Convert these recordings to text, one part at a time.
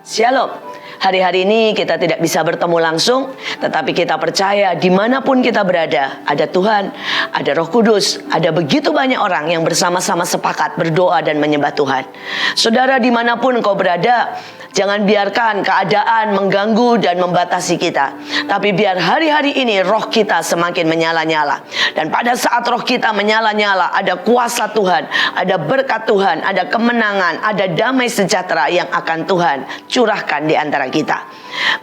Shalom. Hari-hari ini kita tidak bisa bertemu langsung, tetapi kita percaya dimanapun kita berada, ada Tuhan, ada Roh Kudus, ada begitu banyak orang yang bersama-sama sepakat berdoa dan menyembah Tuhan. Saudara, dimanapun kau berada, jangan biarkan keadaan mengganggu dan membatasi kita. Tapi biar hari-hari ini roh kita semakin menyala-nyala. Dan pada saat roh kita menyala-nyala, ada kuasa Tuhan, ada berkat Tuhan, ada kemenangan, ada damai sejahtera yang akan Tuhan curahkan di antara kita.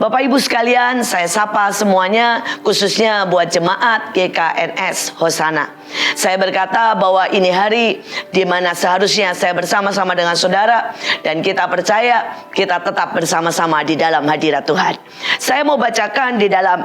Bapak Ibu sekalian, saya sapa semuanya, khususnya buat jemaat GKNS Hosana. Saya berkata bahwa ini hari di mana seharusnya saya bersama-sama dengan saudara, dan kita percaya kita tetap bersama-sama di dalam hadirat Tuhan. Saya mau bacakan di dalam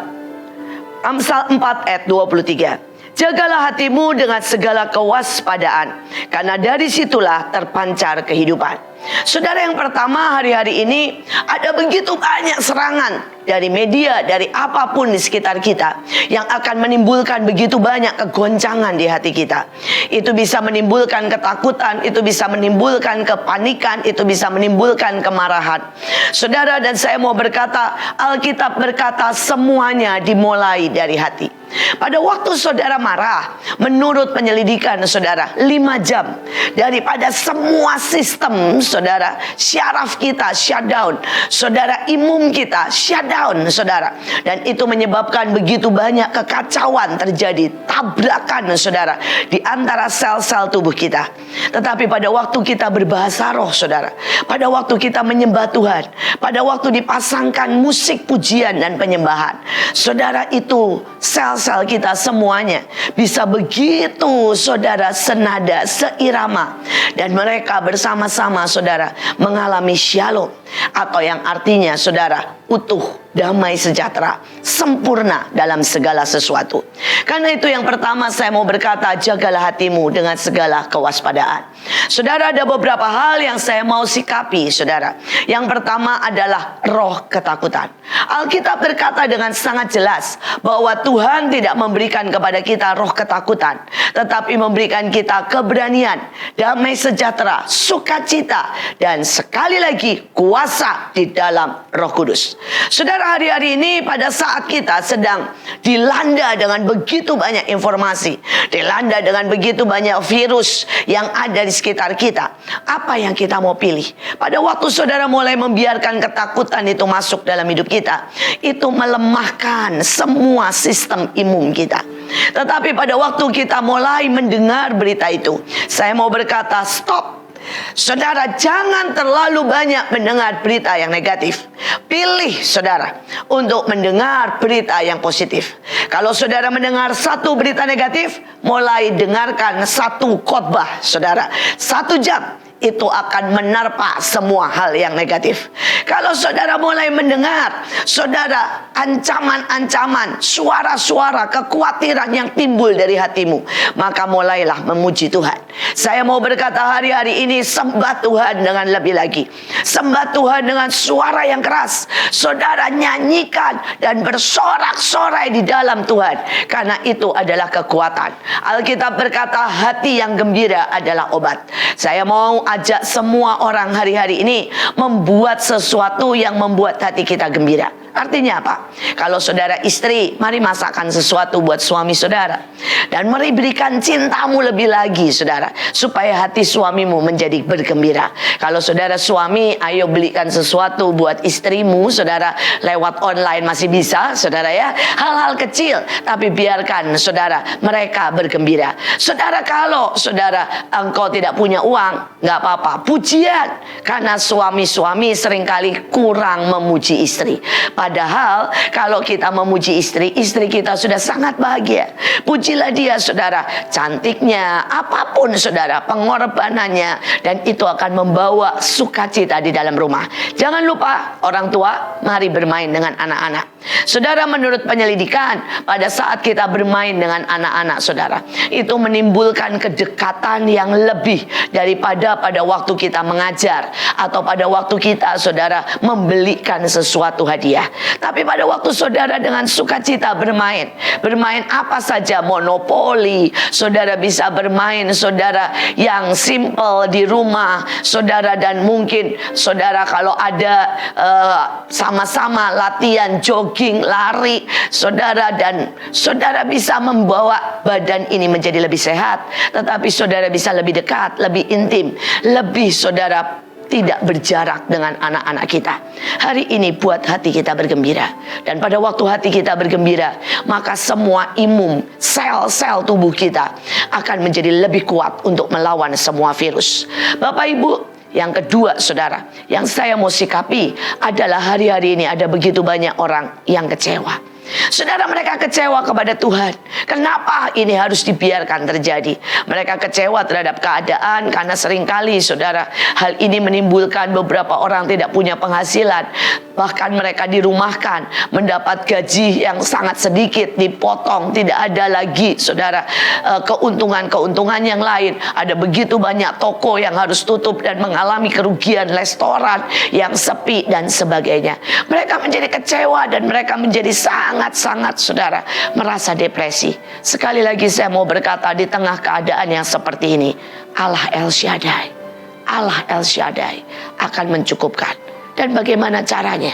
Amsal 4 ayat 23. Jagalah hatimu dengan segala kewaspadaan, karena dari situlah terpancar kehidupan. Saudara, yang pertama, hari-hari ini ada begitu banyak serangan dari media, dari apapun di sekitar kita yang akan menimbulkan begitu banyak kegoncangan di hati kita. Itu bisa menimbulkan ketakutan, itu bisa menimbulkan kepanikan, itu bisa menimbulkan kemarahan. Saudara, dan saya mau berkata, Alkitab berkata semuanya dimulai dari hati. Pada waktu saudara marah, menurut penyelidikan saudara, 5 jam daripada semua sistem saudara, syaraf kita shutdown, saudara, imun kita shutdown saudara. Dan itu menyebabkan begitu banyak kekacauan terjadi, tabrakan saudara, di antara sel-sel tubuh kita. Tetapi pada waktu kita berbahasa roh saudara, pada waktu kita menyembah Tuhan, pada waktu dipasangkan musik pujian dan penyembahan, saudara, itu sel-sel kita semuanya bisa begitu saudara senada, seirama, dan mereka bersama-sama saudara mengalami shalom, atau yang artinya saudara utuh, damai sejahtera, sempurna dalam segala sesuatu. Karena itu yang pertama saya mau berkata, jagalah hatimu dengan segala kewaspadaan. Saudara, ada beberapa hal yang saya mau sikapi saudara. Yang pertama adalah roh ketakutan. Alkitab berkata dengan sangat jelas bahwa Tuhan tidak memberikan kepada kita roh ketakutan, tetapi memberikan kita keberanian, damai sejahtera, sukacita, dan sekali lagi kuasa di dalam Roh Kudus. Saudara, hari-hari ini pada saat kita sedang dilanda dengan begitu banyak informasi, dilanda dengan begitu banyak virus yang ada di sekitar kita, apa yang kita mau pilih? Pada waktu saudara mulai membiarkan ketakutan itu masuk dalam hidup kita, itu melemahkan semua sistem imun kita. Tetapi pada waktu kita mulai mendengar berita itu, saya mau berkata stop. Saudara, jangan terlalu banyak mendengar berita yang negatif. Pilih saudara untuk mendengar berita yang positif. Kalau saudara mendengar satu berita negatif, mulai dengarkan satu khotbah saudara, 1 jam. Itu akan menerpa semua hal yang negatif. Kalau saudara mulai mendengar saudara ancaman-ancaman, suara-suara kekhawatiran yang timbul dari hatimu, maka mulailah memuji Tuhan. Saya mau berkata hari-hari ini, sembah Tuhan dengan lebih lagi. Sembah Tuhan dengan suara yang keras. Saudara nyanyikan dan bersorak-sorai di dalam Tuhan, karena itu adalah kekuatan. Alkitab berkata hati yang gembira adalah obat. Saya mau ajak semua orang hari-hari ini membuat sesuatu yang membuat hati kita gembira. Artinya apa? Kalau saudara istri, mari masakkan sesuatu buat suami saudara, dan mari berikan cintamu lebih lagi saudara, supaya hati suamimu menjadi bergembira. Kalau saudara suami, ayo belikan sesuatu buat istrimu saudara, lewat online masih bisa saudara ya. Hal-hal kecil, tapi biarkan saudara mereka bergembira. Saudara, kalau saudara engkau tidak punya uang, nggak apa-apa, pujian. Karena suami-suami seringkali kurang memuji istri. Padahal kalau kita memuji istri, istri kita sudah sangat bahagia. Pujilah dia saudara, cantiknya, apapun saudara, pengorbanannya, dan itu akan membawa sukacita di dalam rumah. Jangan lupa orang tua, mari bermain dengan anak-anak. Saudara, menurut penyelidikan, pada saat kita bermain dengan anak-anak saudara, itu menimbulkan kedekatan yang lebih daripada pada waktu kita mengajar, atau pada waktu kita saudara saudara membelikan sesuatu hadiah. Tapi pada waktu saudara dengan sukacita bermain apa saja, monopoli, saudara bisa bermain, saudara yang simple di rumah, saudara, dan mungkin saudara kalau ada sama-sama latihan jogging, lari, saudara, dan saudara bisa membawa badan ini menjadi lebih sehat, tetapi saudara bisa lebih dekat, lebih intim, lebih saudara tidak berjarak dengan anak-anak kita. Hari ini buat hati kita bergembira. Dan pada waktu hati kita bergembira, maka semua imun, sel-sel tubuh kita akan menjadi lebih kuat untuk melawan semua virus. Bapak Ibu, yang kedua saudara, yang saya mau sikapi adalah hari-hari ini ada begitu banyak orang yang kecewa. Saudara, mereka kecewa kepada Tuhan. Kenapa ini harus dibiarkan terjadi? Mereka kecewa terhadap keadaan karena seringkali saudara, hal ini menimbulkan beberapa orang tidak punya penghasilan. Bahkan mereka dirumahkan, mendapat gaji yang sangat sedikit, dipotong, tidak ada lagi saudara keuntungan-keuntungan yang lain. Ada begitu banyak toko yang harus tutup dan mengalami kerugian, restoran yang sepi dan sebagainya. Mereka menjadi kecewa dan mereka menjadi sangat saudara merasa depresi. Sekali lagi saya mau berkata, di tengah keadaan yang seperti ini, Allah El Shaddai akan mencukupkan. Dan bagaimana caranya?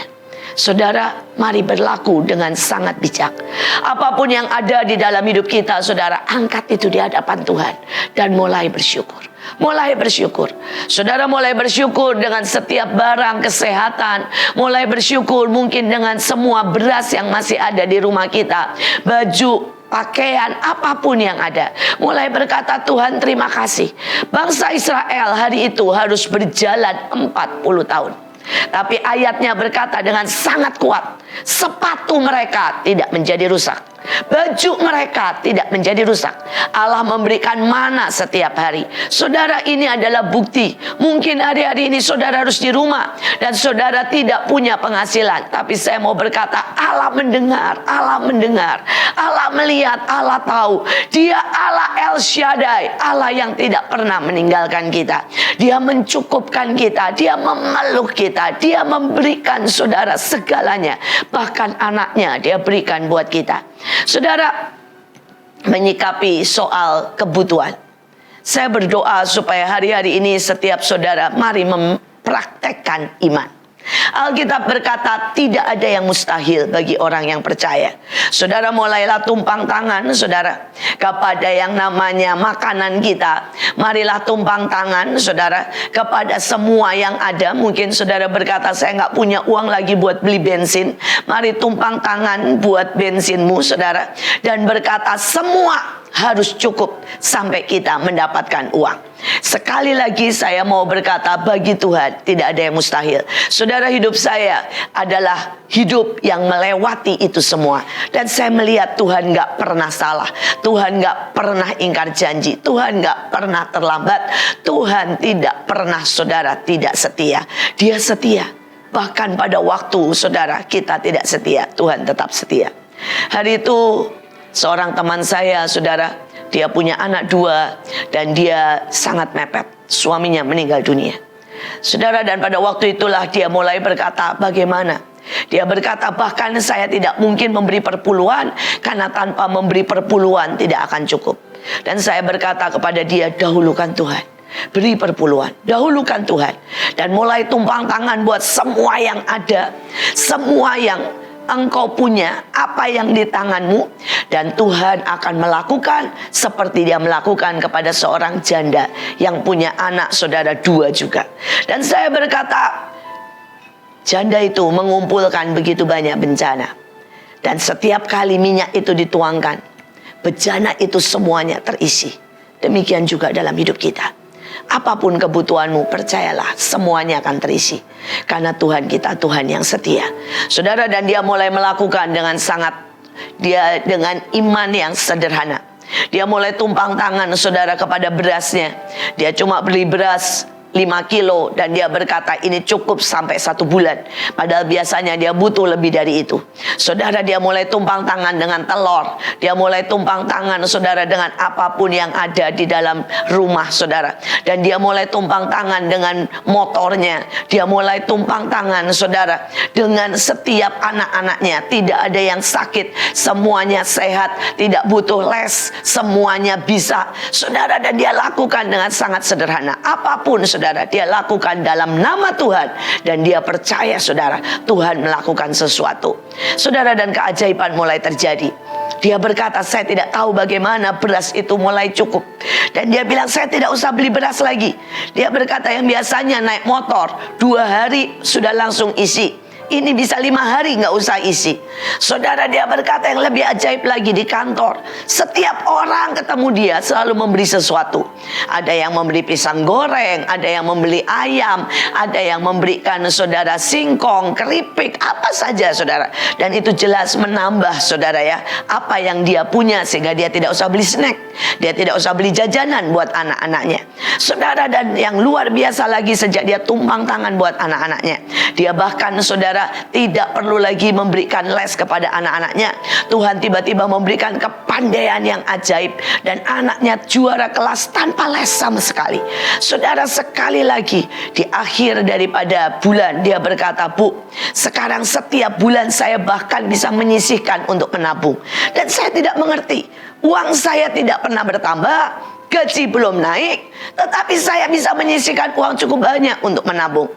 Saudara, mari berlaku dengan sangat bijak. Apapun yang ada di dalam hidup kita, saudara, angkat itu di hadapan Tuhan dan mulai bersyukur. Mulai bersyukur. Saudara, mulai bersyukur dengan setiap barang kesehatan. Mulai bersyukur mungkin dengan semua beras yang masih ada di rumah kita, baju, pakaian, apapun yang ada. Mulai berkata, Tuhan terima kasih. Bangsa Israel hari itu harus berjalan 40 tahun. Tapi ayatnya berkata dengan sangat kuat, sepatu mereka tidak menjadi rusak, baju mereka tidak menjadi rusak. Allah memberikan mana setiap hari. Saudara, ini adalah bukti. Mungkin hari-hari ini saudara harus di rumah dan saudara tidak punya penghasilan. Tapi saya mau berkata, Allah mendengar, Allah melihat, Allah tahu. Dia Allah El Shaddai, Allah yang tidak pernah meninggalkan kita. Dia mencukupkan kita, Dia memeluk kita, Dia memberikan saudara segalanya. Bahkan anaknya Dia berikan buat kita. Saudara, menyikapi soal kebutuhan, saya berdoa supaya hari-hari ini setiap saudara mari mempraktekkan iman. Alkitab berkata tidak ada yang mustahil bagi orang yang percaya. Saudara, mulailah tumpang tangan saudara kepada yang namanya makanan kita. Marilah tumpang tangan saudara kepada semua yang ada. Mungkin saudara berkata, saya nggak punya uang lagi buat beli bensin. Mari tumpang tangan buat bensinmu saudara, dan berkata semua harus cukup sampai kita mendapatkan uang. Sekali lagi saya mau berkata, bagi Tuhan tidak ada yang mustahil. Saudara, hidup saya adalah hidup yang melewati itu semua. Dan saya melihat Tuhan gak pernah salah. Tuhan gak pernah ingkar janji. Tuhan gak pernah terlambat. Tuhan tidak pernah saudara tidak setia. Dia setia. Bahkan pada waktu saudara kita tidak setia, Tuhan tetap setia. Hari itu seorang teman saya saudara, dia punya anak 2 dan dia sangat mepet. Suaminya meninggal dunia. Saudara, dan pada waktu itulah dia mulai berkata, bagaimana? Dia berkata, bahkan saya tidak mungkin memberi perpuluhan, karena tanpa memberi perpuluhan tidak akan cukup. Dan saya berkata kepada dia, dahulukan Tuhan. Beri perpuluhan, dahulukan Tuhan. Dan mulai tumpang tangan buat semua yang ada, semua yang engkau punya, apa yang di tanganmu, dan Tuhan akan melakukan seperti Dia melakukan kepada seorang janda yang punya anak saudara 2 juga. Dan saya berkata, janda itu mengumpulkan begitu banyak bencana, dan setiap kali minyak itu dituangkan, bejana itu semuanya terisi. Demikian juga dalam hidup kita. Apapun kebutuhanmu, percayalah semuanya akan terisi. Karena Tuhan kita Tuhan yang setia. Saudara, dan dia mulai melakukan dengan dengan iman yang sederhana. Dia mulai tumpang tangan saudara kepada berasnya. Dia cuma beli beras 5 kilo dan dia berkata ini cukup sampai 1 bulan. Padahal biasanya dia butuh lebih dari itu. Saudara, dia mulai tumpang tangan dengan telur. Dia mulai tumpang tangan, saudara, dengan apapun yang ada di dalam rumah, saudara. Dan dia mulai tumpang tangan dengan motornya. Dia mulai tumpang tangan, saudara, dengan setiap anak-anaknya. Tidak ada yang sakit, semuanya sehat, tidak butuh les, semuanya bisa, saudara. Dan dia lakukan dengan sangat sederhana. Apapun, saudara, dia lakukan dalam nama Tuhan. Dan dia percaya, saudara, Tuhan melakukan sesuatu, saudara. Dan keajaiban mulai terjadi. Dia berkata, saya tidak tahu bagaimana beras itu mulai cukup. Dan dia bilang, saya tidak usah beli beras lagi. Dia berkata, yang biasanya naik motor 2 hari sudah langsung isi, ini bisa 5 hari nggak usah isi. Saudara, dia berkata yang lebih ajaib lagi, di kantor setiap orang ketemu dia selalu memberi sesuatu. Ada yang memberi pisang goreng, ada yang membeli ayam, ada yang memberikan, saudara, singkong, keripik, apa saja, saudara. Dan itu jelas menambah, saudara, ya, apa yang dia punya, sehingga dia tidak usah beli snack, dia tidak usah beli jajanan buat anak-anaknya, saudara. Dan yang luar biasa lagi, sejak dia tumpang tangan buat anak-anaknya, dia bahkan, saudara, tidak perlu lagi memberikan les kepada anak-anaknya. Tuhan tiba-tiba memberikan kepandaian yang ajaib, dan anaknya juara kelas tanpa les sama sekali. Saudara, sekali lagi di akhir daripada bulan, dia berkata, Bu, sekarang setiap bulan saya bahkan bisa menyisihkan untuk menabung. Dan saya tidak mengerti, uang saya tidak pernah bertambah, gaji belum naik, tetapi saya bisa menyisihkan uang cukup banyak untuk menabung.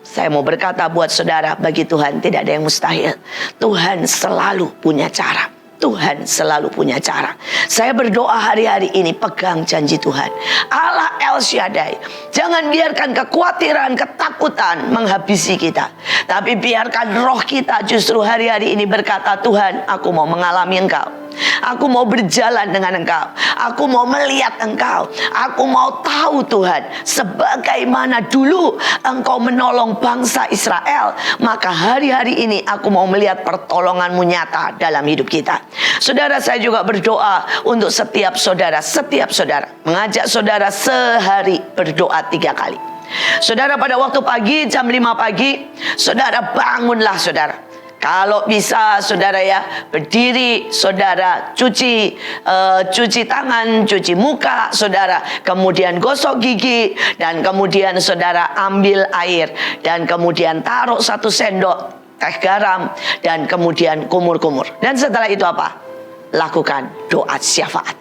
Saya mau berkata buat saudara, bagi Tuhan tidak ada yang mustahil. Tuhan selalu punya cara. Tuhan selalu punya cara. Saya berdoa hari-hari ini, pegang janji Tuhan. Allah El Shaddai, jangan biarkan kekhawatiran, ketakutan menghabisi kita. Tapi biarkan roh kita justru hari-hari ini berkata, Tuhan, aku mau mengalami Engkau. Aku mau berjalan dengan Engkau. Aku mau melihat Engkau. Aku mau tahu, Tuhan, sebagaimana dulu Engkau menolong bangsa Israel, maka hari-hari ini aku mau melihat pertolongan-Mu nyata dalam hidup kita. Saudara, saya juga berdoa untuk setiap saudara. Setiap saudara, mengajak saudara sehari berdoa 3 kali. Saudara, pada waktu pagi, jam 5 pagi, saudara bangunlah, saudara. Kalau bisa, saudara, ya, berdiri, saudara, cuci tangan, cuci muka, saudara, kemudian gosok gigi, dan kemudian saudara ambil air, dan kemudian taruh 1 sendok teh garam, dan kemudian kumur-kumur. Dan setelah itu apa? Lakukan doa syafaat.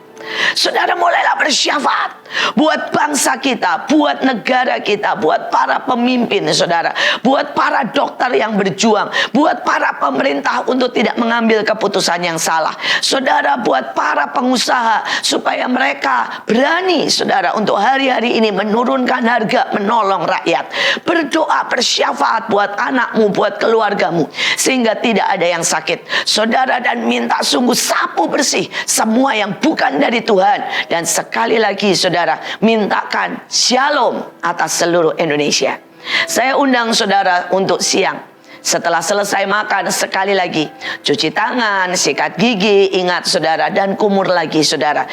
Saudara, mulailah bersyafaat buat bangsa kita, buat negara kita, buat para pemimpin, saudara, buat para dokter yang berjuang, buat para pemerintah untuk tidak mengambil keputusan yang salah, saudara, buat para pengusaha supaya mereka berani, saudara, untuk hari-hari ini menurunkan harga, menolong rakyat. Berdoa, bersyafaat buat anakmu, buat keluargamu, sehingga tidak ada yang sakit, saudara. Dan minta sungguh sapu bersih semua yang bukan dari Tuhan. Dan sekali lagi, saudara, mintakan shalom atas seluruh Indonesia. Saya undang saudara untuk siang, setelah selesai makan, sekali lagi cuci tangan, sikat gigi, ingat, saudara, dan kumur lagi, saudara,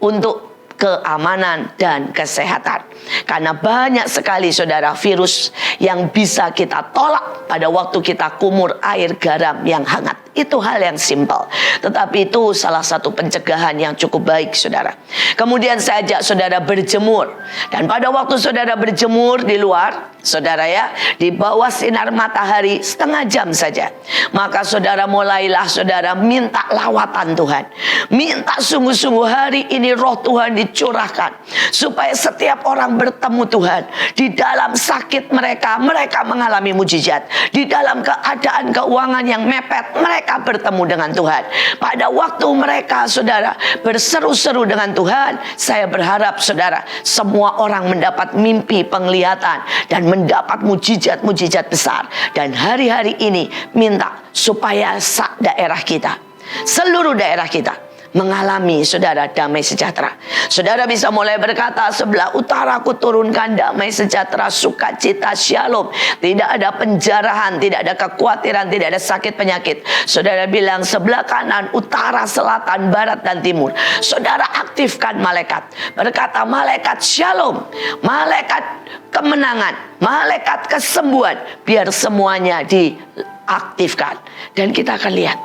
untuk keamanan dan kesehatan. Karena banyak sekali, saudara, virus yang bisa kita tolak pada waktu kita kumur air garam yang hangat. Itu hal yang simpel, tetapi itu salah satu pencegahan yang cukup baik, saudara. Kemudian saya ajak saudara berjemur. Dan pada waktu saudara berjemur di luar, saudara, ya, di bawah sinar matahari setengah jam saja, maka saudara mulailah, saudara, minta lawatan Tuhan. Minta sungguh-sungguh hari ini roh Tuhan dicurahkan, supaya setiap orang bertemu Tuhan. Di dalam sakit mereka mengalami mujizat. Di dalam keadaan keuangan yang mepet, mereka bertemu dengan Tuhan. Pada waktu mereka, saudara, berseru-seru dengan Tuhan, saya berharap, saudara, semua orang mendapat mimpi penglihatan dan mendapat mujizat-mujizat besar. Dan hari-hari ini minta supaya daerah kita, seluruh daerah kita, mengalami, saudara, damai sejahtera. Saudara bisa mulai berkata, sebelah utara aku turunkan damai sejahtera, sukacita, shalom. Tidak ada penjarahan, tidak ada kekhawatiran, tidak ada sakit penyakit. Saudara bilang sebelah kanan, utara, selatan, barat, dan timur. Saudara aktifkan malaikat. Berkata, malaikat shalom, malaikat kemenangan, malaikat kesembuhan. Biar semuanya diaktifkan. Dan kita akan lihat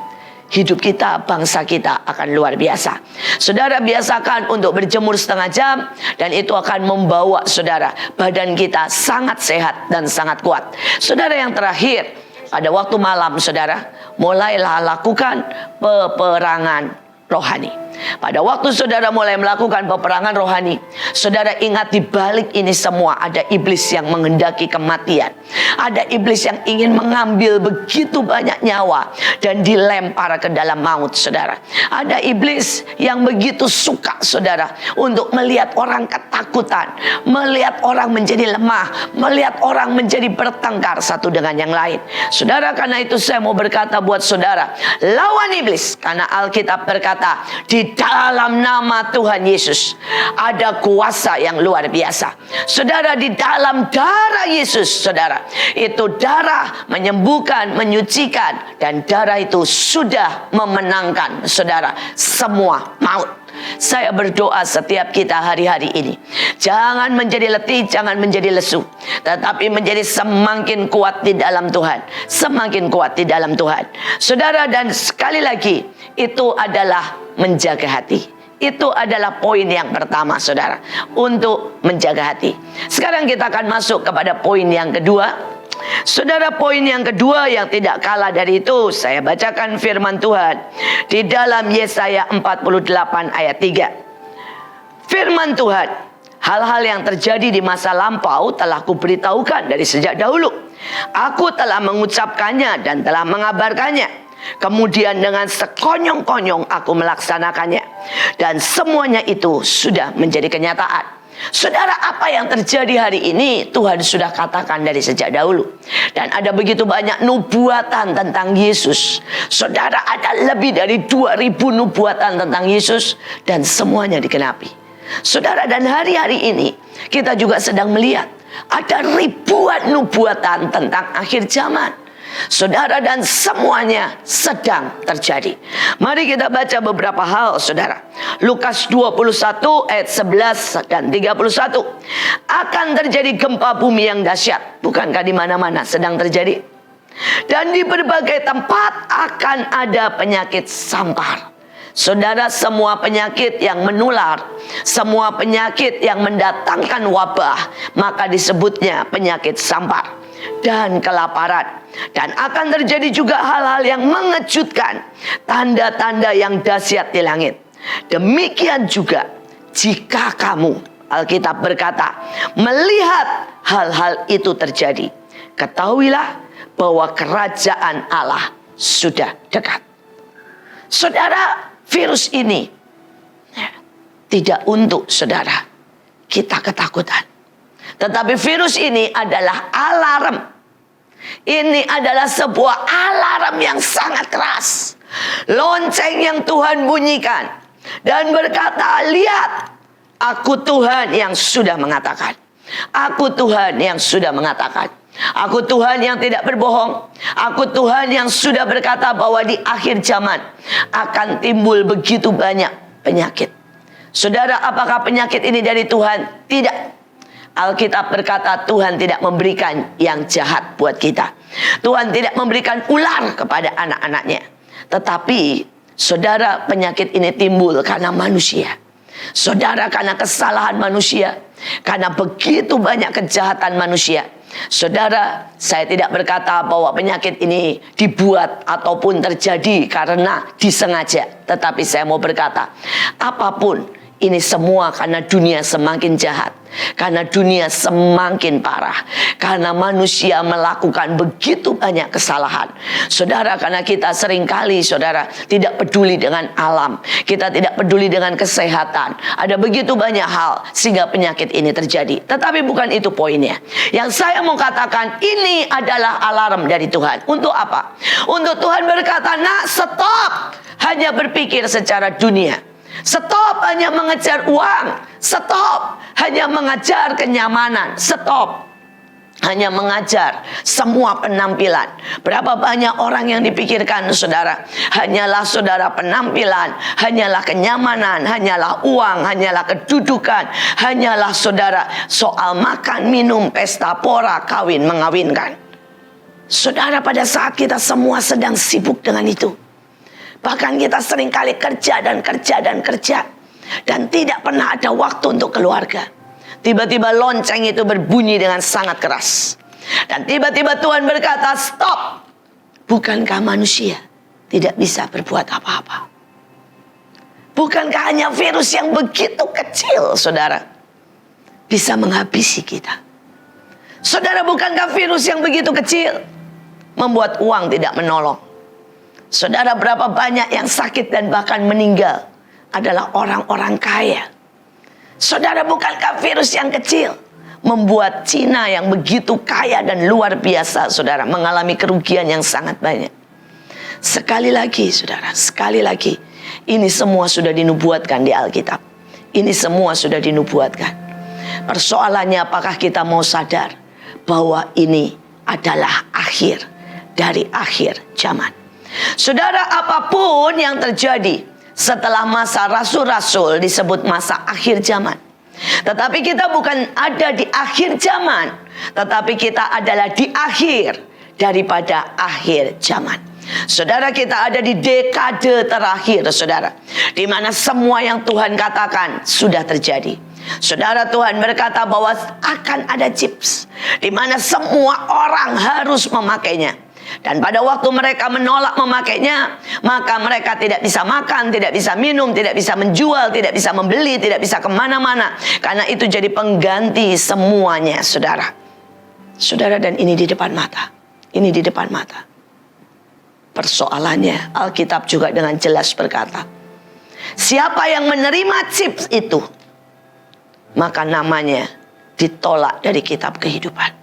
hidup kita, bangsa kita akan luar biasa. Saudara biasakan untuk berjemur setengah jam, dan itu akan membawa saudara, badan kita sangat sehat dan sangat kuat. Saudara, yang terakhir, pada waktu malam saudara, mulailah lakukan peperangan rohani. Pada waktu saudara mulai melakukan peperangan rohani, saudara ingat di balik ini semua ada iblis yang menghendaki kematian. Ada iblis yang ingin mengambil begitu banyak nyawa dan dilempar ke dalam maut, saudara. Ada iblis yang begitu suka, saudara, untuk melihat orang ketakutan, melihat orang menjadi lemah, melihat orang menjadi bertengkar satu dengan yang lain. Saudara, karena itu saya mau berkata buat saudara, lawan iblis. Karena Alkitab berkata, di dalam nama Tuhan Yesus ada kuasa yang luar biasa. Saudara, di dalam darah Yesus, saudara, itu darah menyembuhkan, menyucikan, dan darah itu sudah memenangkan, saudara, semua maut. Saya berdoa setiap kita hari-hari ini, jangan menjadi letih, jangan menjadi lesu, tetapi menjadi semakin kuat di dalam Tuhan. Semakin kuat di dalam Tuhan, saudara. Dan sekali lagi, itu adalah menjaga hati. Itu adalah poin yang pertama, saudara, untuk menjaga hati. Sekarang kita akan masuk kepada poin yang kedua. Saudara, poin yang kedua yang tidak kalah dari itu, saya bacakan firman Tuhan di dalam Yesaya 48 ayat 3. Firman Tuhan, hal-hal yang terjadi di masa lampau telah kuberitahukan dari sejak dahulu. Aku telah mengucapkannya dan telah mengabarkannya. Kemudian dengan sekonyong-konyong aku melaksanakannya. Dan semuanya itu sudah menjadi kenyataan. Saudara, apa yang terjadi hari ini Tuhan sudah katakan dari sejak dahulu. Dan ada begitu banyak nubuatan tentang Yesus. Saudara, ada lebih dari 2000 nubuatan tentang Yesus, dan semuanya digenapi. Saudara, dan hari-hari ini kita juga sedang melihat ada ribuan nubuatan tentang akhir zaman. Saudara, dan semuanya sedang terjadi. Mari kita baca beberapa hal, saudara. Lukas 21 ayat 11 dan 31. Akan terjadi gempa bumi yang dahsyat. Bukankah di mana-mana sedang terjadi? Dan di berbagai tempat akan ada penyakit sampar. Saudara, semua penyakit yang menular, semua penyakit yang mendatangkan wabah, maka disebutnya penyakit sampar. Dan kelaparan. Dan akan terjadi juga hal-hal yang mengejutkan, tanda-tanda yang dahsyat di langit. Demikian juga jika kamu, Alkitab berkata, melihat hal-hal itu terjadi, ketahuilah bahwa kerajaan Allah sudah dekat. Saudara, virus ini tidak untuk saudara kita ketakutan, tetapi virus ini adalah alarm. Ini adalah sebuah alarm yang sangat keras. Lonceng yang Tuhan bunyikan dan berkata, lihat, aku Tuhan yang sudah mengatakan. Aku Tuhan yang sudah mengatakan. Aku Tuhan yang tidak berbohong. Aku Tuhan yang sudah berkata bahwa di akhir zaman akan timbul begitu banyak penyakit. Saudara, apakah penyakit ini dari Tuhan? Tidak. Alkitab berkata Tuhan tidak memberikan yang jahat buat kita. Tuhan tidak memberikan ular kepada anak-anaknya. Tetapi saudara, penyakit ini timbul karena manusia. Saudara, karena kesalahan manusia, karena begitu banyak kejahatan manusia. Saudara, saya tidak berkata bahwa penyakit ini dibuat ataupun terjadi karena disengaja. Tetapi saya mau berkata, apapun ini semua karena dunia semakin jahat, karena dunia semakin parah, karena manusia melakukan begitu banyak kesalahan. Saudara, karena kita seringkali, saudara, tidak peduli dengan alam, kita tidak peduli dengan kesehatan. Ada begitu banyak hal sehingga penyakit ini terjadi. Tetapi bukan itu poinnya. Yang saya mau katakan, ini adalah alarm dari Tuhan. Untuk apa? Untuk Tuhan berkata, nak, stop. hanya berpikir secara dunia. Stop hanya mengejar uang. Stop hanya mengejar kenyamanan. Stop hanya mengajar semua penampilan. Berapa banyak orang yang dipikirkan saudara, hanyalah saudara penampilan, hanyalah kenyamanan, hanyalah uang, hanyalah kedudukan, hanyalah saudara soal makan, minum, pesta, pora, kawin, mengawinkan. Saudara, pada saat kita semua sedang sibuk dengan itu, bahkan kita seringkali kerja dan tidak pernah ada waktu untuk keluarga. Tiba-tiba lonceng itu berbunyi dengan sangat keras. Dan tiba-tiba Tuhan berkata, stop. Bukankah manusia tidak bisa berbuat apa-apa? Bukankah hanya virus yang begitu kecil, saudara, bisa menghabisi kita? Saudara, bukankah virus yang begitu kecil membuat uang tidak menolong? Saudara, berapa banyak yang sakit dan bahkan meninggal adalah orang-orang kaya. Saudara, bukankah virus yang kecil membuat Cina yang begitu kaya dan luar biasa, saudara, mengalami kerugian yang sangat banyak? Sekali lagi, saudara, sekali lagi, ini semua sudah dinubuatkan di Alkitab. Ini semua sudah dinubuatkan. Persoalannya, apakah kita mau sadar bahwa ini adalah akhir dari akhir zaman? Saudara, apapun yang terjadi setelah masa rasul-rasul disebut masa akhir zaman. Tetapi kita bukan ada di akhir zaman, tetapi kita adalah di akhir daripada akhir zaman. Saudara, kita ada di dekade terakhir, saudara, di mana semua yang Tuhan katakan sudah terjadi. Saudara, Tuhan berkata bahwa akan ada chips, di mana semua orang harus memakainya. Dan pada waktu mereka menolak memakainya, maka mereka tidak bisa makan, tidak bisa minum, tidak bisa menjual, tidak bisa membeli, tidak bisa kemana-mana. Karena itu jadi pengganti semuanya, saudara. Saudara, dan ini di depan mata. Ini di depan mata. Persoalannya, Alkitab juga dengan jelas berkata, siapa yang menerima chips itu, maka namanya ditolak dari kitab kehidupan.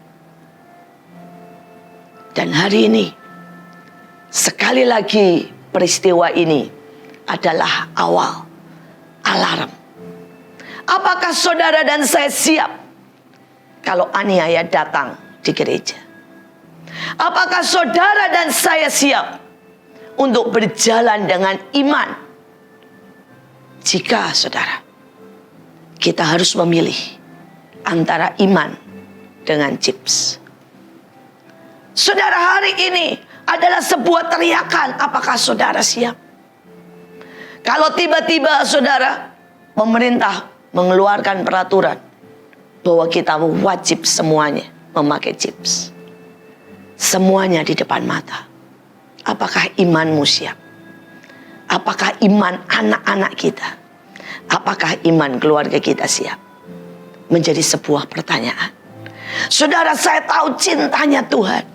Dan hari ini, sekali lagi peristiwa ini adalah awal alarm. Apakah saudara dan saya siap kalau aniaya datang di gereja? Apakah saudara dan saya siap untuk berjalan dengan iman? Jika saudara, kita harus memilih antara iman dengan chips. Saudara, hari ini adalah sebuah teriakan. Apakah saudara siap? Kalau tiba-tiba saudara, pemerintah mengeluarkan peraturan bahwa kita wajib semuanya memakai chips, semuanya di depan mata. Apakah imanmu siap? Apakah iman anak-anak kita? Apakah iman keluarga kita siap? Menjadi sebuah pertanyaan. Saudara, saya tahu cintanya Tuhan.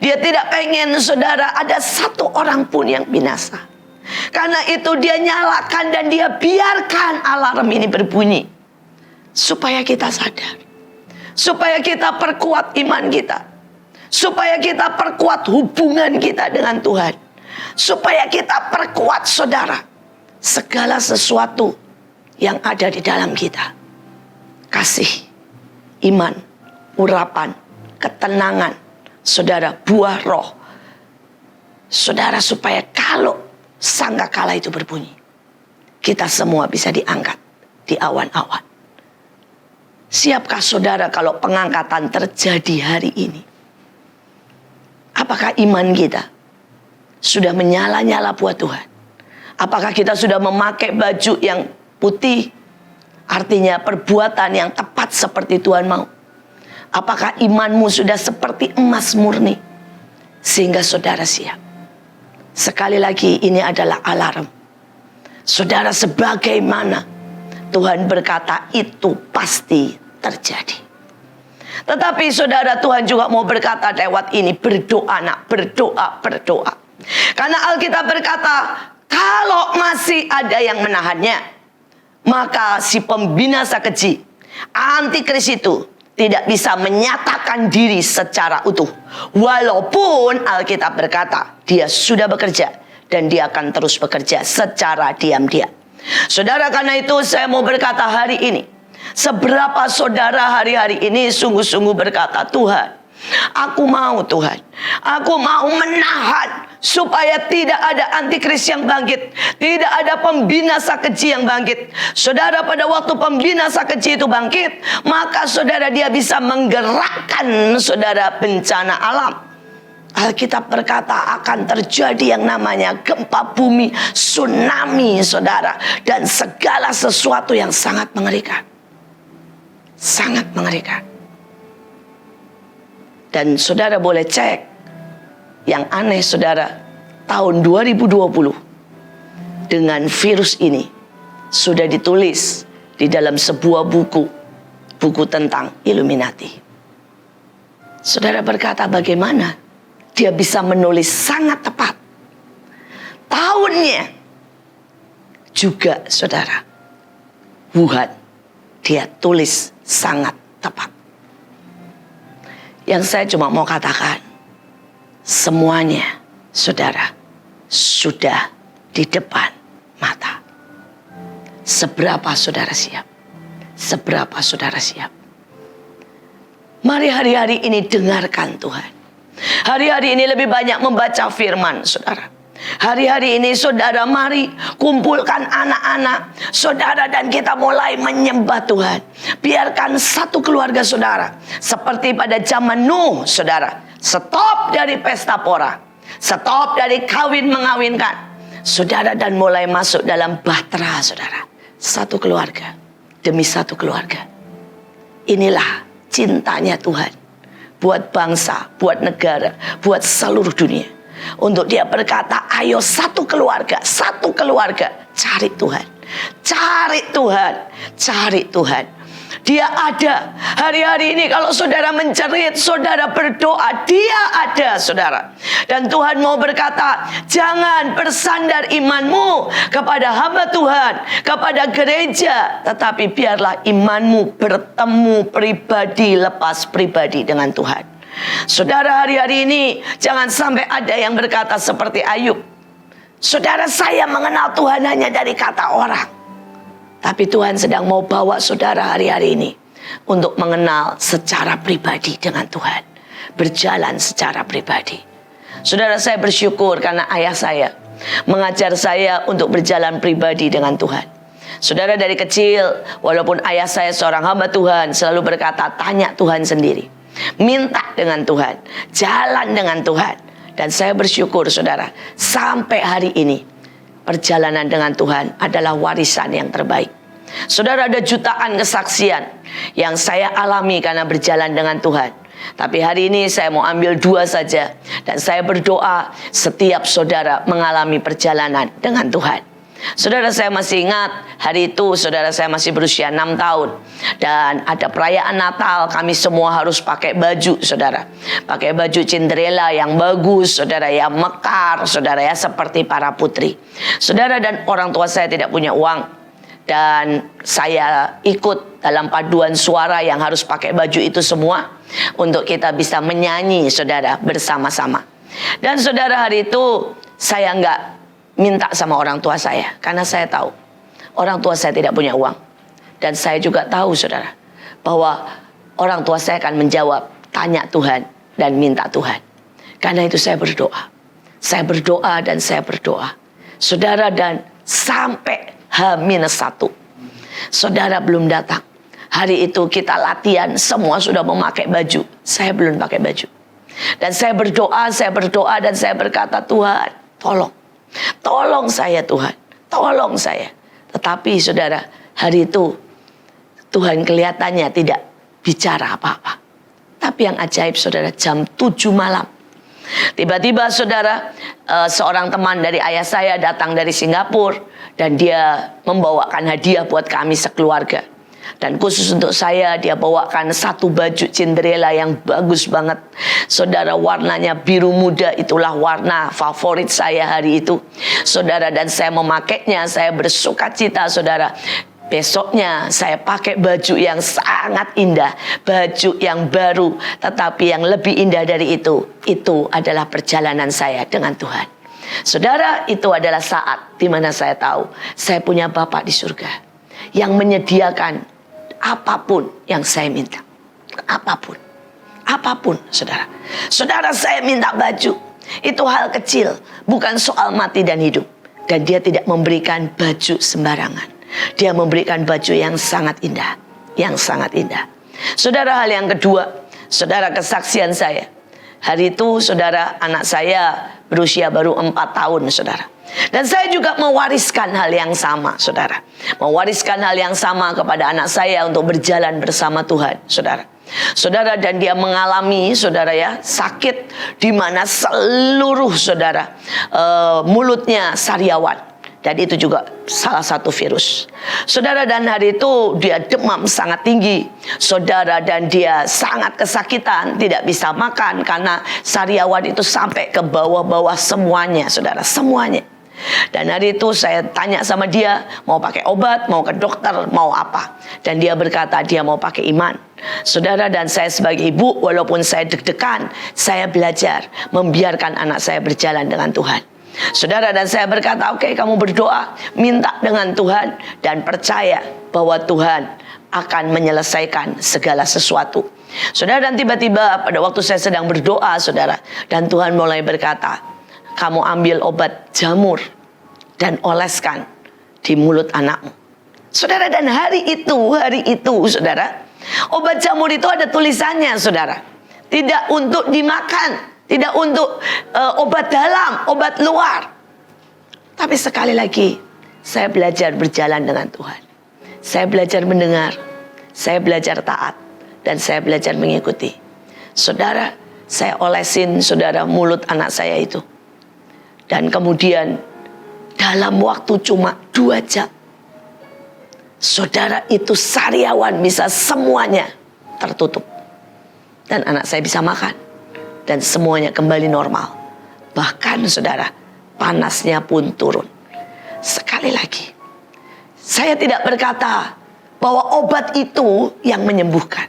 Dia tidak pengen saudara ada satu orang pun yang binasa. Karena itu dia nyalakan dan dia biarkan alarm ini berbunyi. Supaya kita sadar. Supaya kita perkuat iman kita. Supaya kita perkuat hubungan kita dengan Tuhan. Supaya kita perkuat saudara segala sesuatu yang ada di dalam kita. Kasih, iman, urapan, ketenangan, saudara, buah roh. Saudara, supaya kalau sangkakala itu berbunyi, kita semua bisa diangkat di awan-awan. Siapkah saudara kalau pengangkatan terjadi hari ini? Apakah iman kita sudah menyala-nyala buat Tuhan? Apakah kita sudah memakai baju yang putih? Artinya perbuatan yang tepat seperti Tuhan mau. Apakah imanmu sudah seperti emas murni? Sehingga saudara siap. Sekali lagi, ini adalah alarm. Saudara, sebagaimana Tuhan berkata itu pasti terjadi. Tetapi saudara, Tuhan juga mau berkata lewat ini, berdoa nak, berdoa. Karena Alkitab berkata, kalau masih ada yang menahannya, maka si pembinasa keji, antikris itu tidak bisa menyatakan diri secara utuh. Walaupun Alkitab berkata dia sudah bekerja dan dia akan terus bekerja secara diam-diam. Saudara, karena itu saya mau berkata hari ini, seberapa saudara hari-hari ini sungguh-sungguh berkata, Tuhan, aku mau Tuhan, aku mau menahan supaya tidak ada antikris yang bangkit, tidak ada pembinasa keji yang bangkit. Saudara, pada waktu pembinasa keji itu bangkit, maka saudara dia bisa menggerakkan saudara bencana alam. Alkitab berkata akan terjadi yang namanya gempa bumi, tsunami saudara, dan segala sesuatu yang sangat mengerikan. Sangat mengerikan. Dan saudara boleh cek. Yang aneh saudara, tahun 2020 dengan virus ini sudah ditulis di dalam sebuah buku tentang Illuminati. Saudara berkata, bagaimana dia bisa menulis sangat tepat tahunnya juga saudara. Wuhan dia tulis sangat tepat. Yang saya cuma mau katakan, semuanya saudara sudah di depan mata. Seberapa saudara siap? Seberapa saudara siap? Mari hari-hari ini dengarkan Tuhan. Hari-hari ini lebih banyak membaca firman saudara. Hari-hari ini saudara mari kumpulkan anak-anak saudara dan kita mulai menyembah Tuhan. Biarkan satu keluarga saudara seperti pada zaman Nuh saudara, stop dari pesta pora, stop dari kawin mengawinkan saudara, dan mulai masuk dalam bahtera saudara. Satu keluarga demi satu keluarga. Inilah cintanya Tuhan buat bangsa, buat negara, buat seluruh dunia. Untuk dia berkata, ayo satu keluarga, cari Tuhan, cari Tuhan, cari Tuhan. Dia ada. Hari-hari ini kalau saudara menjerit, saudara berdoa, dia ada saudara. Dan Tuhan mau berkata, jangan bersandar imanmu kepada hamba Tuhan, kepada gereja, tetapi biarlah imanmu bertemu pribadi, lepas pribadi dengan Tuhan. Saudara, hari-hari ini jangan sampai ada yang berkata seperti Ayub, saudara, saya mengenal Tuhan hanya dari kata orang. Tapi Tuhan sedang mau bawa saudara hari-hari ini untuk mengenal secara pribadi dengan Tuhan, berjalan secara pribadi. Saudara, saya bersyukur karena ayah saya mengajar saya untuk berjalan pribadi dengan Tuhan. Saudara, dari kecil, walaupun ayah saya seorang hamba Tuhan, selalu berkata, tanya Tuhan sendiri, minta dengan Tuhan, jalan dengan Tuhan. Dan saya bersyukur saudara, sampai hari ini perjalanan dengan Tuhan adalah warisan yang terbaik. Saudara, ada jutaan kesaksian yang saya alami karena berjalan dengan Tuhan. Tapi hari ini saya mau ambil 2 saja. Dan saya berdoa setiap saudara mengalami perjalanan dengan Tuhan. Saudara, saya masih ingat hari itu saudara saya masih berusia 6 tahun. Dan ada perayaan Natal, kami semua harus pakai baju saudara. Pakai baju Cinderella yang bagus saudara, yang mekar saudara ya, seperti para putri. Saudara, dan orang tua saya tidak punya uang. Dan saya ikut dalam paduan suara yang harus pakai baju itu semua untuk kita bisa menyanyi saudara bersama-sama. Dan saudara, hari itu saya nggak minta sama orang tua saya, karena saya tahu orang tua saya tidak punya uang. Dan saya juga tahu saudara bahwa orang tua saya akan menjawab, tanya Tuhan dan minta Tuhan. Karena itu saya berdoa. Saya berdoa dan saya berdoa saudara, dan sampai H-1 saudara belum datang. Hari itu kita latihan, semua sudah memakai baju, saya belum pakai baju. Dan saya berdoa dan saya berkata, Tuhan tolong saya Tuhan, tolong saya. Tetapi saudara, hari itu Tuhan kelihatannya tidak bicara apa-apa. Tapi yang ajaib saudara, jam 7 malam tiba-tiba saudara, seorang teman dari ayah saya datang dari Singapura. Dan dia membawakan hadiah buat kami sekeluarga. Dan khusus untuk saya, dia bawakan satu baju Cinderella yang bagus banget saudara, warnanya biru muda. Itulah warna favorit saya hari itu saudara. Dan saya memakainya, saya bersuka cita saudara. Besoknya saya pakai baju yang sangat indah, baju yang baru. Tetapi yang lebih indah dari itu adalah perjalanan saya dengan Tuhan. Saudara, itu adalah saat di mana saya tahu saya punya Bapa di surga yang menyediakan apapun yang saya minta. Apapun. Apapun, saudara. Saudara, saya minta baju. Itu hal kecil, bukan soal mati dan hidup. Dan dia tidak memberikan baju sembarangan. Dia memberikan baju yang sangat indah. Yang sangat indah. Saudara, hal yang kedua, saudara, kesaksian saya. Hari itu, saudara, anak saya berusia baru 4 tahun, saudara. Dan saya juga mewariskan hal yang sama, saudara. Mewariskan hal yang sama kepada anak saya untuk berjalan bersama Tuhan, saudara. Saudara, dan dia mengalami, saudara ya, sakit di mana seluruh saudara mulutnya sariawan. Dan itu juga salah satu virus. Saudara, dan hari itu dia demam sangat tinggi. Saudara, dan dia sangat kesakitan. Tidak bisa makan karena sariawan itu sampai ke bawah-bawah semuanya, saudara. Semuanya. Dan hari itu saya tanya sama dia, mau pakai obat, mau ke dokter, mau apa. Dan dia berkata dia mau pakai iman. Saudara, dan saya sebagai ibu, walaupun saya deg-degan, saya belajar membiarkan anak saya berjalan dengan Tuhan. Saudara, dan saya berkata, oke, kamu berdoa, minta dengan Tuhan, dan percaya bahwa Tuhan akan menyelesaikan segala sesuatu. Saudara, dan tiba-tiba pada waktu saya sedang berdoa, saudara, dan Tuhan mulai berkata, kamu ambil obat jamur dan oleskan di mulut anakmu. Saudara, dan hari itu, saudara, obat jamur itu ada tulisannya, saudara. Tidak untuk dimakan. Tidak untuk obat dalam, obat luar. Tapi sekali lagi, saya belajar berjalan dengan Tuhan. Saya belajar mendengar. Saya belajar taat. Dan saya belajar mengikuti. Saudara, saya olesin, saudara, mulut anak saya itu. Dan kemudian, dalam waktu cuma 2 jam. Saudara, itu sariawan bisa semuanya tertutup. Dan anak saya bisa makan. Dan semuanya kembali normal. Bahkan saudara, panasnya pun turun. Sekali lagi, saya tidak berkata bahwa obat itu yang menyembuhkan.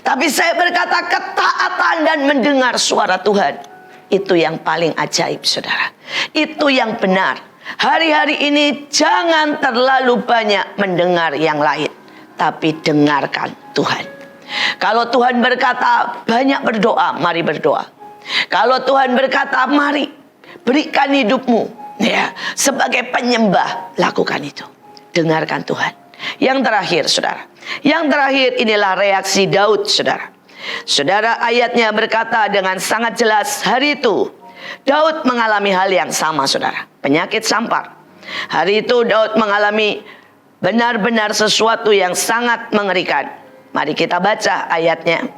Tapi saya berkata ketaatan dan mendengar suara Tuhan. Itu yang paling ajaib, saudara. Itu yang benar. Hari-hari ini jangan terlalu banyak mendengar yang lain. Tapi dengarkan Tuhan. Kalau Tuhan berkata banyak berdoa, mari berdoa. Kalau Tuhan berkata mari berikan hidupmu ya sebagai penyembah, lakukan itu. Dengarkan Tuhan. Yang terakhir, saudara. Yang terakhir inilah reaksi Daud, saudara. Saudara, ayatnya berkata dengan sangat jelas, hari itu Daud mengalami hal yang sama, saudara. Penyakit sampar. Hari itu Daud mengalami benar-benar sesuatu yang sangat mengerikan. Mari kita baca ayatnya.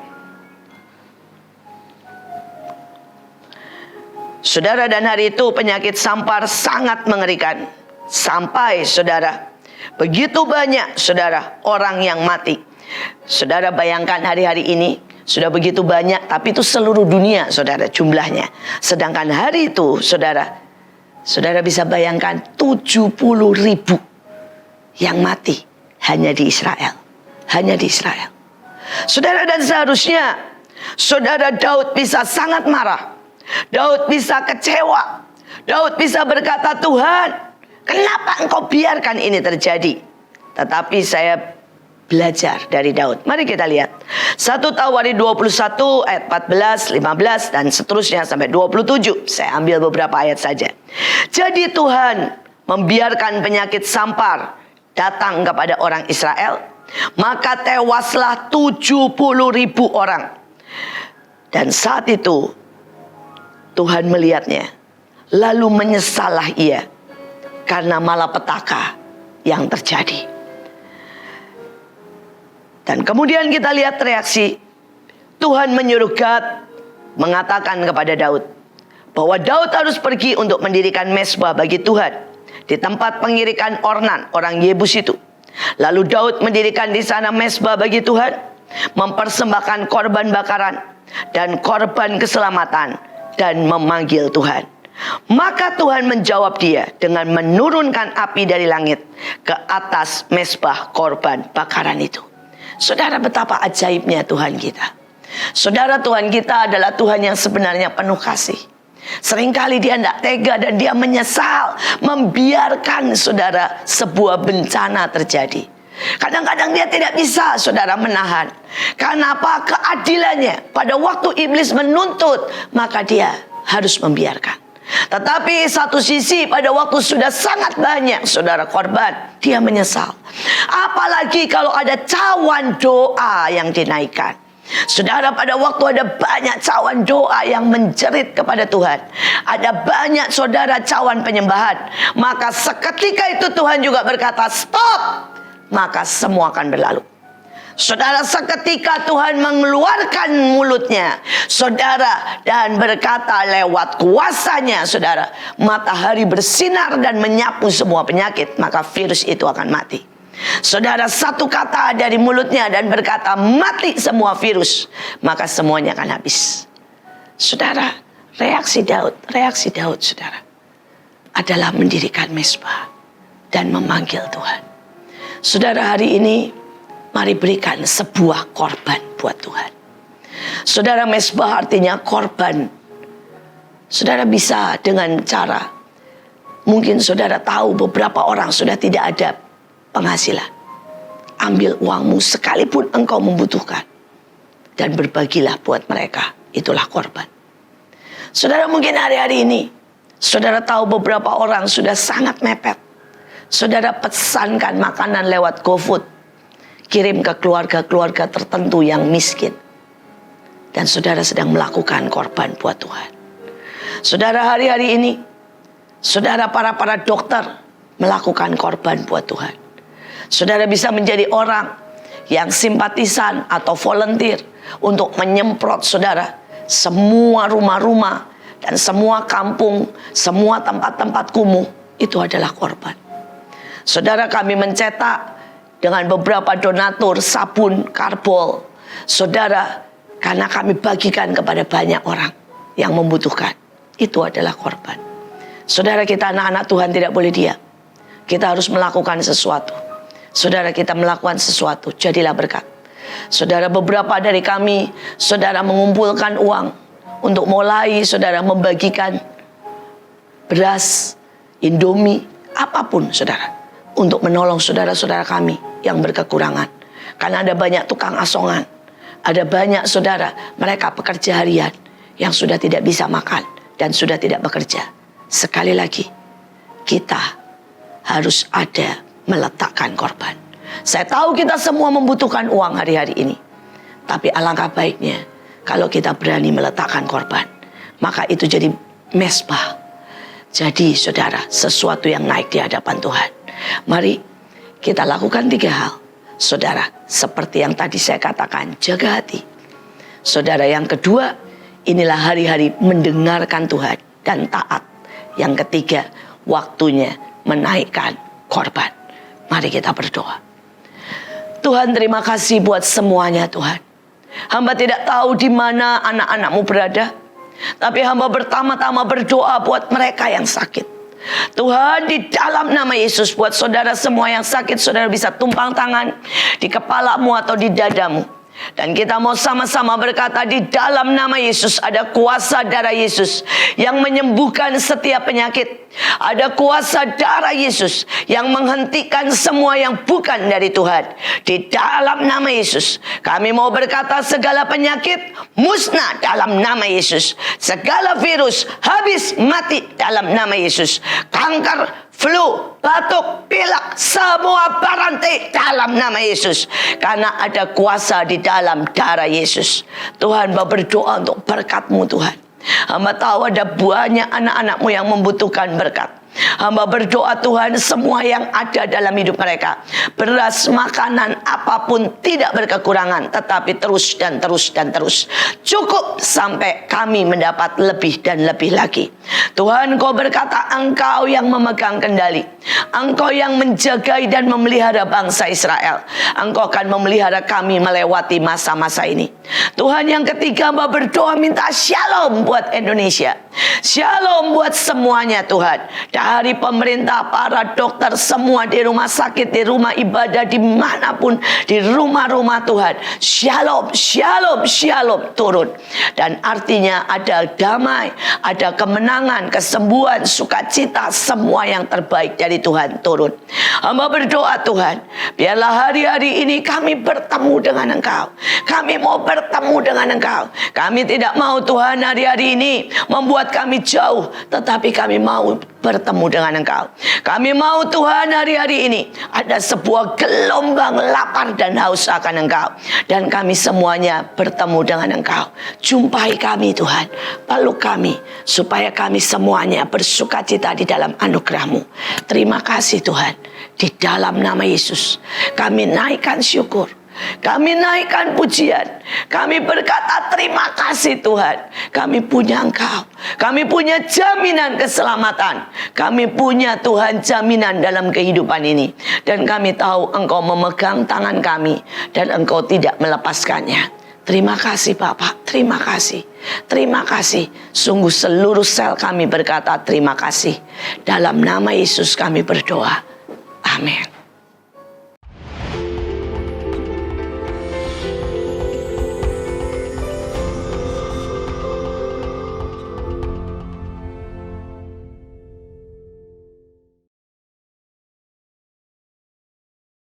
Saudara, dan hari itu penyakit sampar sangat mengerikan. Sampai, saudara, begitu banyak, saudara, orang yang mati. Saudara, bayangkan hari-hari ini sudah begitu banyak, tapi itu seluruh dunia, saudara, jumlahnya. Sedangkan hari itu, saudara, saudara bisa bayangkan 70.000 yang mati hanya di Israel. Hanya di Israel. Saudara, dan seharusnya saudara Daud bisa sangat marah. Daud bisa kecewa. Daud bisa berkata, Tuhan, kenapa engkau biarkan ini terjadi? Tetapi saya belajar dari Daud. Mari kita lihat. 1 Tawarikh 21 ayat 14, 15 dan seterusnya sampai 27. Saya ambil beberapa ayat saja. Jadi Tuhan membiarkan penyakit sampar datang kepada orang Israel. Maka tewaslah 70.000 orang. Dan saat itu Tuhan melihatnya, lalu menyesallah ia karena malapetaka yang terjadi. Dan kemudian kita lihat reaksi. Tuhan menyuruh Gad mengatakan kepada Daud bahwa Daud harus pergi untuk mendirikan mezbah bagi Tuhan di tempat pengirikan Ornan, orang Yebus itu. Lalu Daud mendirikan di sana mezbah bagi Tuhan, mempersembahkan korban bakaran dan korban keselamatan, dan memanggil Tuhan. Maka Tuhan menjawab dia dengan menurunkan api dari langit ke atas mezbah korban bakaran itu. Saudara, betapa ajaibnya Tuhan kita. Saudara, Tuhan kita adalah Tuhan yang sebenarnya penuh kasih. Seringkali dia tidak tega dan dia menyesal membiarkan saudara sebuah bencana terjadi. Kadang-kadang dia tidak bisa saudara menahan. Karena apa? Keadilannya. Pada waktu iblis menuntut, maka dia harus membiarkan. Tetapi satu sisi pada waktu sudah sangat banyak saudara korban, dia menyesal. Apalagi kalau ada cawan doa yang dinaikkan. Saudara, pada waktu ada banyak cawan doa yang menjerit kepada Tuhan, ada banyak saudara cawan penyembahan, maka seketika itu Tuhan juga berkata stop, maka semua akan berlalu. Saudara, seketika Tuhan mengeluarkan mulutnya, saudara, dan berkata lewat kuasanya, saudara, matahari bersinar dan menyapu semua penyakit, maka virus itu akan mati. Saudara, satu kata dari mulutnya dan berkata mati semua virus, maka semuanya akan habis. Saudara, reaksi Daud, saudara, adalah mendirikan mezbah dan memanggil Tuhan. Saudara, hari ini mari berikan sebuah korban buat Tuhan. Saudara, mezbah artinya korban. Saudara bisa dengan cara, mungkin saudara tahu beberapa orang sudah tidak ada penghasilan. Ambil uangmu sekalipun engkau membutuhkan dan berbagilah buat mereka. Itulah korban. Saudara, mungkin hari-hari ini saudara tahu beberapa orang sudah sangat mepet. Saudara pesankan makanan lewat GoFood, kirim ke keluarga-keluarga tertentu yang miskin. Dan saudara sedang melakukan korban buat Tuhan. Saudara, hari-hari ini saudara para dokter melakukan korban buat Tuhan. Saudara bisa menjadi orang yang simpatisan atau volunteer untuk menyemprot saudara semua rumah-rumah dan semua kampung, semua tempat-tempat kumuh. Itu adalah korban. Saudara, kami mencetak dengan beberapa donatur sabun karbol, saudara, karena kami bagikan kepada banyak orang yang membutuhkan. Itu adalah korban. Saudara, kita anak-anak Tuhan tidak boleh diam. Kita harus melakukan sesuatu. Saudara, kita melakukan sesuatu, jadilah berkat. Saudara, beberapa dari kami, saudara, mengumpulkan uang untuk mulai saudara membagikan beras, Indomie, apapun saudara, untuk menolong saudara-saudara kami yang berkekurangan. Karena ada banyak tukang asongan, ada banyak saudara, mereka pekerja harian yang sudah tidak bisa makan dan sudah tidak bekerja. Sekali lagi, kita harus ada meletakkan korban. Saya tahu kita semua membutuhkan uang hari-hari ini, tapi alangkah baiknya kalau kita berani meletakkan korban. Maka itu jadi mezbah, jadi saudara, sesuatu yang naik di hadapan Tuhan. Mari kita lakukan 3 hal, saudara, seperti yang tadi saya katakan, jaga hati. Saudara, yang kedua, inilah hari-hari mendengarkan Tuhan dan taat. Yang ketiga, waktunya menaikkan korban. Mari kita berdoa. Tuhan, terima kasih buat semuanya Tuhan. Hamba tidak tahu di mana anak-anak-Mu berada, tapi hamba pertama-tama berdoa buat mereka yang sakit. Tuhan, di dalam nama Yesus, buat saudara semua yang sakit, saudara bisa tumpang tangan di kepalamu atau di dadamu. Dan kita mau sama-sama berkata, di dalam nama Yesus ada kuasa darah Yesus yang menyembuhkan setiap penyakit. Ada kuasa darah Yesus yang menghentikan semua yang bukan dari Tuhan. Di dalam nama Yesus kami mau berkata, segala penyakit musnah dalam nama Yesus. Segala virus habis mati dalam nama Yesus. Kanker, flu, batuk, pilek, semua berhenti dalam nama Yesus. Karena ada kuasa di dalam darah Yesus. Tuhan, hamba berdoa untuk berkat-Mu Tuhan. Hamba tahu ada banyak anak-anak-Mu yang membutuhkan berkat. Hamba berdoa Tuhan, semua yang ada dalam hidup mereka, beras, makanan, apapun tidak berkekurangan, tetapi terus dan terus dan terus cukup sampai kami mendapat lebih dan lebih lagi. Tuhan, Kau berkata Engkau yang memegang kendali, Engkau yang menjagai dan memelihara bangsa Israel. Engkau akan memelihara kami melewati masa-masa ini. Tuhan, yang ketiga, hamba berdoa minta shalom buat Indonesia, shalom buat semuanya Tuhan. Dari dari pemerintah, para dokter, semua di rumah sakit, di rumah ibadah, dimanapun, di rumah-rumah Tuhan. Shalom, shalom, shalom turun. Dan artinya ada damai, ada kemenangan, kesembuhan, sukacita, semua yang terbaik dari Tuhan turun. Hamba berdoa Tuhan, biarlah hari-hari ini kami bertemu dengan Engkau. Kami mau bertemu dengan Engkau. Kami tidak mau Tuhan hari-hari ini membuat kami jauh, tetapi kami mau bertemu dengan Engkau. Kami mau Tuhan hari-hari ini ada sebuah gelombang lapar dan haus akan Engkau. Dan kami semuanya bertemu dengan Engkau. Jumpai kami Tuhan, peluk kami, supaya kami semuanya bersukacita di dalam anugerah-Mu. Terima kasih Tuhan. Di dalam nama Yesus kami naikkan syukur, kami naikkan pujian, kami berkata terima kasih Tuhan. Kami punya Engkau, kami punya jaminan keselamatan, kami punya Tuhan jaminan dalam kehidupan ini. Dan kami tahu Engkau memegang tangan kami dan Engkau tidak melepaskannya. Terima kasih Bapak, terima kasih, terima kasih. Sungguh seluruh sel kami berkata terima kasih. Dalam nama Yesus kami berdoa, amin.